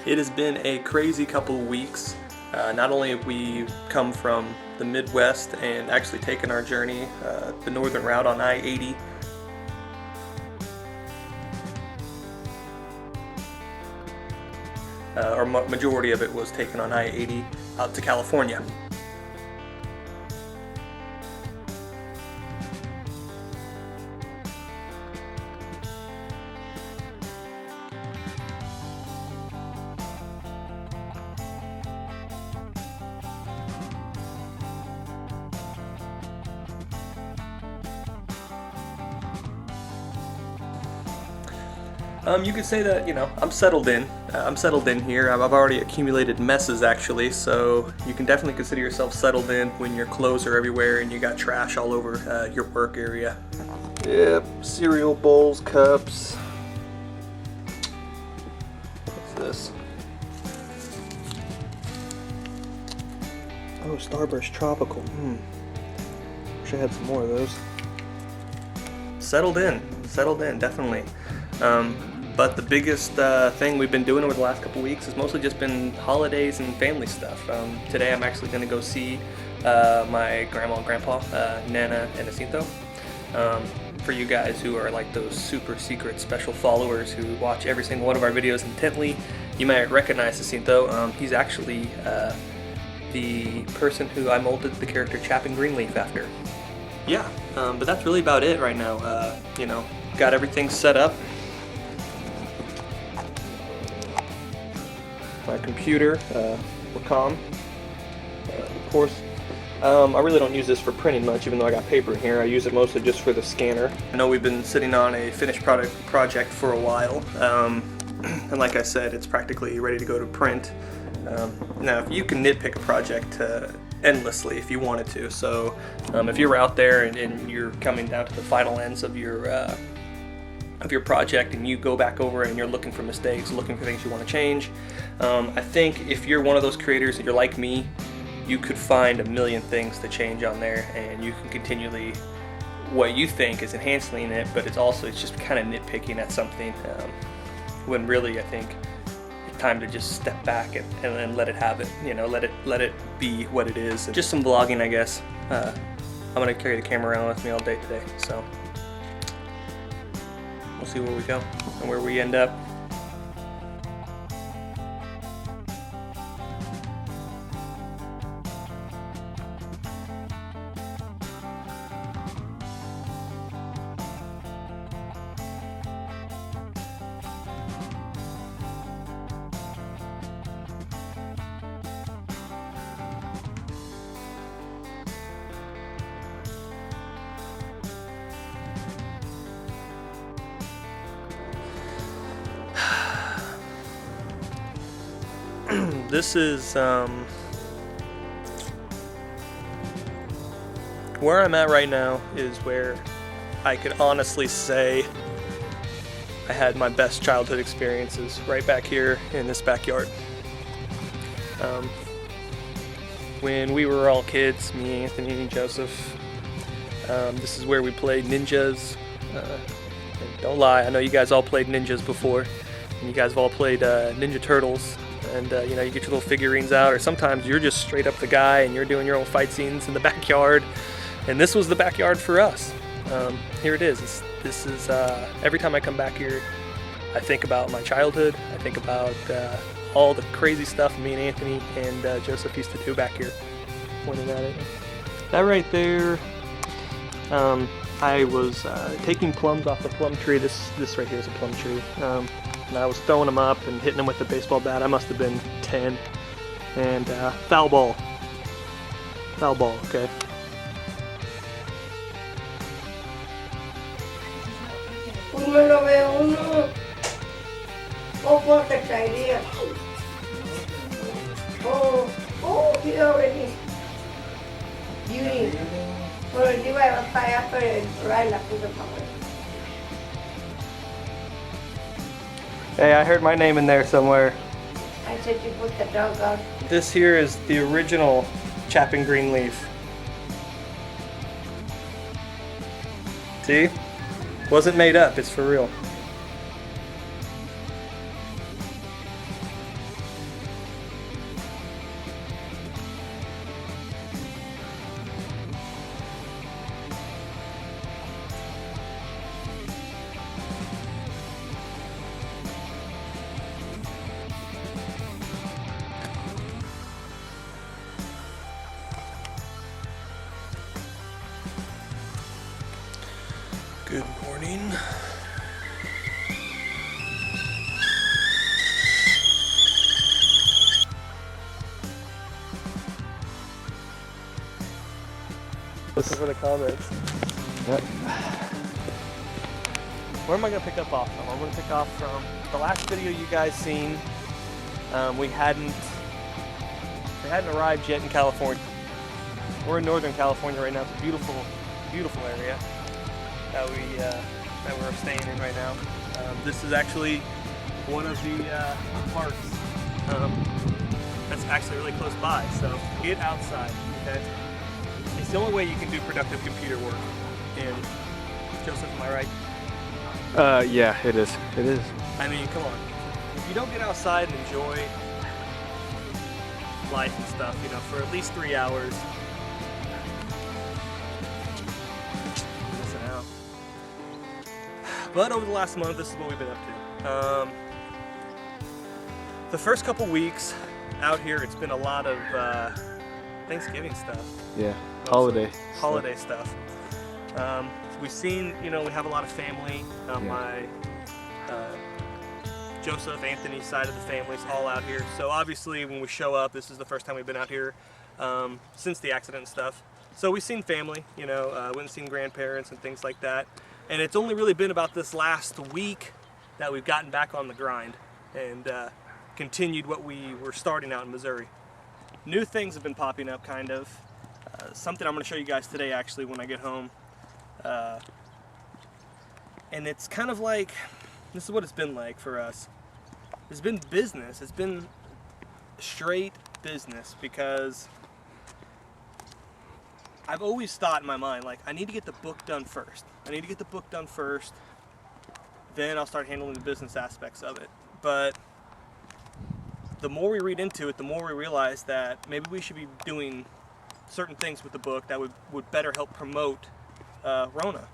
It has been a crazy couple of weeks. Not only have we come from the Midwest and actually taken our journey the northern route on I-80, or majority of it was taken on I-80 out to California. You could say that, I'm settled in. I'm settled in here. I've already accumulated messes, actually, so you can definitely consider yourself settled in when your clothes are everywhere and you got trash all over your work area. Yep, cereal bowls, cups. What's this? Oh, Starburst Tropical. Wish I had some more of those. Settled in, definitely. But the biggest thing we've been doing over the last couple weeks has mostly just been holidays and family stuff. Today I'm actually going to go see my grandma and grandpa, Nana and Jacinto. For you guys who are like those super secret special followers who watch every single one of our videos intently, you might recognize Jacinto. He's actually the person who I molded the character Chapin Greenleaf after. Yeah, but that's really about it right now. Got everything set up. My computer, Wacom, of course. I really don't use this for printing much, even though I got paper in here. I use it mostly just for the scanner. I know we've been sitting on a finished project for a while, and like I said, it's practically ready to go to print. Now, if you can nitpick a project endlessly if you wanted to, so if you're out there and you're coming down to the final ends of your project and you go back over and you're looking for mistakes, looking for things you want to change, I think if you're one of those creators and you're like me, you could find a million things to change on there, and you can continually, what you think is enhancing it, but it's just kind of nitpicking at something, when really I think it's time to just step back and let it have it, let it be what it is. Just some vlogging, I guess. I'm gonna carry the camera around with me all day today, so we'll see where we go and where we end up. This is where I'm at right now is where I could honestly say I had my best childhood experiences right back here in this backyard. When we were all kids, me, Anthony, and Joseph, this is where we played ninjas. Don't lie, I know you guys all played ninjas before, and you guys have all played Ninja Turtles. And you get your little figurines out, or sometimes you're just straight up the guy and you're doing your own fight scenes in the backyard. And this was the backyard for us. Here it is. This is every time I come back here, I think about my childhood. I think about all the crazy stuff me and Anthony and Joseph used to do back here. Pointing at it. That right there. I was taking plums off the plum tree. This right here is a plum tree. And I was throwing them up and hitting them with the baseball bat. I must have been 10. And foul ball. Foul ball, okay. He already. Beauty. Well, you have a fire after it, right? Like the power. Hey, I heard my name in there somewhere. I said you put the dog out. This here is the original Chapin Greenleaf. See? Wasn't made up, it's for real. morning. Listen for the comments. Yep. Where am I going to pick up off from? I'm going to pick off from the last video you guys seen. We hadn't arrived yet in California. We're in Northern California right now. It's a beautiful, beautiful area that we're staying in right now. This is actually one of the parks that's actually really close by. So get outside, okay? It's the only way you can do productive computer work. And Joseph, am I right? Yeah, it is. It is. I mean, come on. If you don't get outside and enjoy life and stuff, you know, for at least 3 hours, you're missing out. But over the last month, this is what we've been up to. The first couple weeks out here, it's been a lot of Thanksgiving stuff. Yeah, Mostly. Holiday stuff. We've seen, you know, we have a lot of family. My Joseph, Anthony's side of the family's all out here. So obviously when we show up, this is the first time we've been out here since the accident and stuff. So we've seen family, you know, went and seen grandparents and things like that. And it's only really been about this last week that we've gotten back on the grind and continued what we were starting out in Missouri. New things have been popping up, kind of. Something I'm going to show you guys today, actually, when I get home. And it's kind of like, this is what it's been like for us. It's been business. It's been straight business, because I've always thought in my mind, like, I need to get the book done first. I need to get the book done first. Then I'll start handling the business aspects of it. But the more we read into it, the more we realize that maybe we should be doing certain things with the book that would better help promote Rona.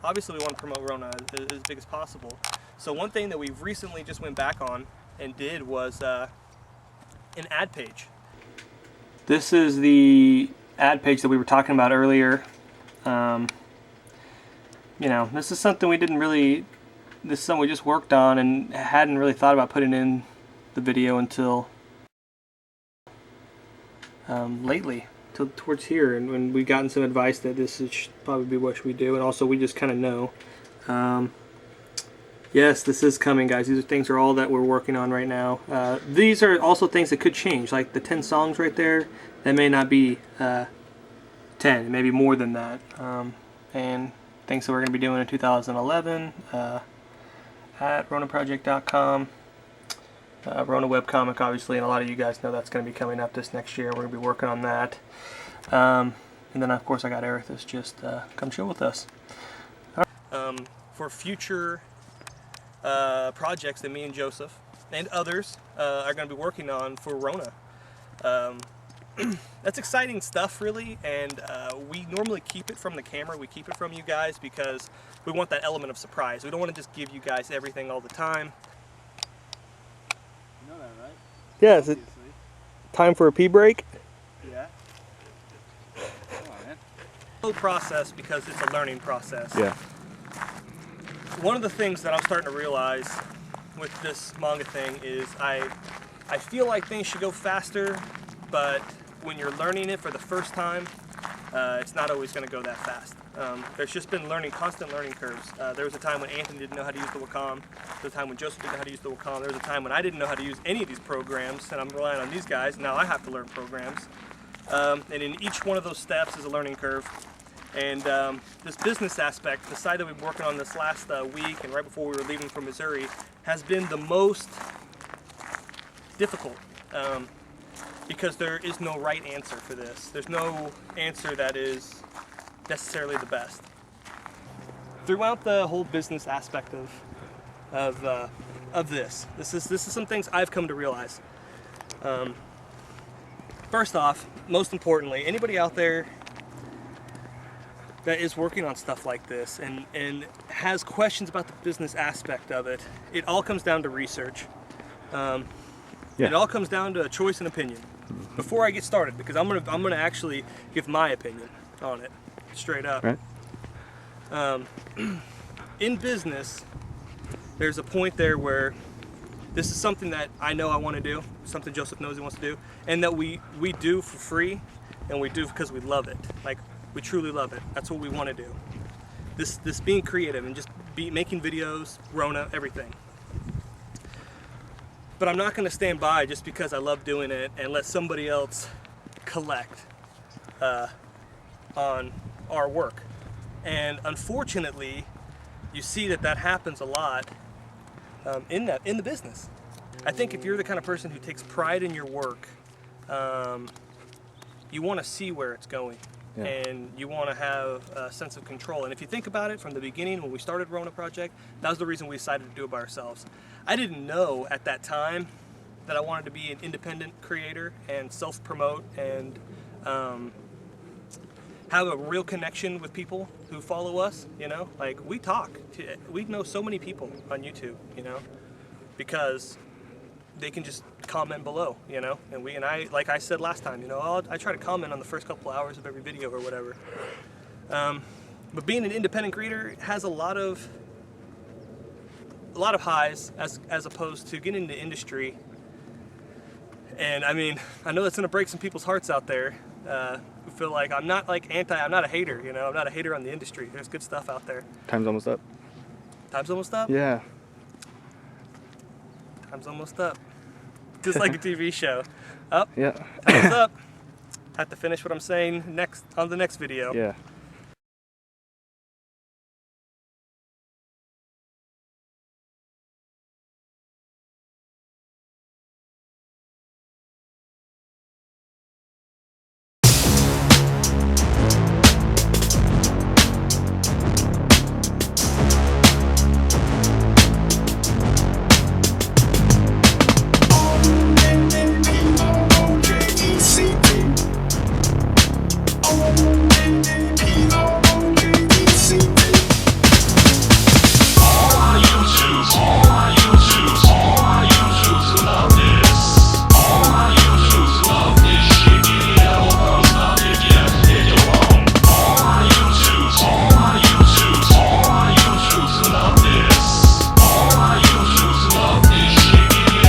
Obviously we want to promote Rona as big as possible. So one thing that we've recently just went back on and did was an ad page. This is the ad page that we were talking about earlier. You know, this is something we didn't really, this is something we just worked on and hadn't really thought about putting in the video until lately, towards here, and when we've gotten some advice that this should probably be what we do, and also we just kind of know. Yes, this is coming, guys. These are things all that we're working on right now. These are also things that could change, like the 10 songs right there. That may not be 10, it may be more than that. And things that we're going to be doing in 2011 at ronaproject.com. Rona webcomic, obviously, and a lot of you guys know that's going to be coming up this next year. We're going to be working on that. And then, of course, I got Eric that's just come chill with us. For future projects that me and Joseph and others are going to be working on for Rona. That's exciting stuff, really, and we normally keep it from the camera. We keep it from you guys because we want that element of surprise. We don't want to just give you guys everything all the time. You know that, right? Yeah, is it time for a pee break? Yeah. Come on, man. Slow process because it's a learning process. Yeah. One of the things that I'm starting to realize with this manga thing is I feel like things should go faster, but when you're learning it for the first time, it's not always going to go that fast. There's just been constant learning curves. There was a time when Anthony didn't know how to use the Wacom. There was a time when Joseph didn't know how to use the Wacom. There was a time when I didn't know how to use any of these programs, and I'm relying on these guys. Now I have to learn programs. And in each one of those steps is a learning curve. And this business aspect, the side that we've been working on this last week and right before we were leaving for Missouri, has been the most difficult. Because there is no right answer for this. There's no answer that is necessarily the best. Throughout the whole business aspect of this is some things I've come to realize. First off, most importantly, anybody out there that is working on stuff like this and has questions about the business aspect of it, it all comes down to research. It all comes down to a choice and opinion. Before I get started, because I'm gonna actually give my opinion on it, straight up. Right. In business, there's a point there where this is something that I know I want to do, something Joseph knows he wants to do, and that we do for free, and we do because we love it. Like, we truly love it. That's what we want to do. This being creative and just making videos, Rona, everything. But I'm not going to stand by just because I love doing it and let somebody else collect on our work. And unfortunately, you see that happens a lot in the business. I think if you're the kind of person who takes pride in your work, you want to see where it's going. Yeah. And you want to have a sense of control. And if you think about it, from the beginning when we started Rona Project, that was the reason we decided to do it by ourselves. I didn't know at that time that I wanted to be an independent creator and self-promote and have a real connection with people who follow us, you know? Like, we talk. We know so many people on YouTube, you know, because they can just comment below, you know? And I, like I said last time, you know, I try to comment on the first couple hours of every video or whatever. But being an independent creator has a lot of highs as opposed to getting into industry. And I mean, I know that's gonna break some people's hearts out there who feel like I'm not a hater, you know, I'm not a hater on the industry. There's good stuff out there. Time's almost up. Time's almost up? Yeah. Time's almost up. Just like a TV show. Up, Yeah. time's up. Have to finish what I'm saying on the next video. Yeah.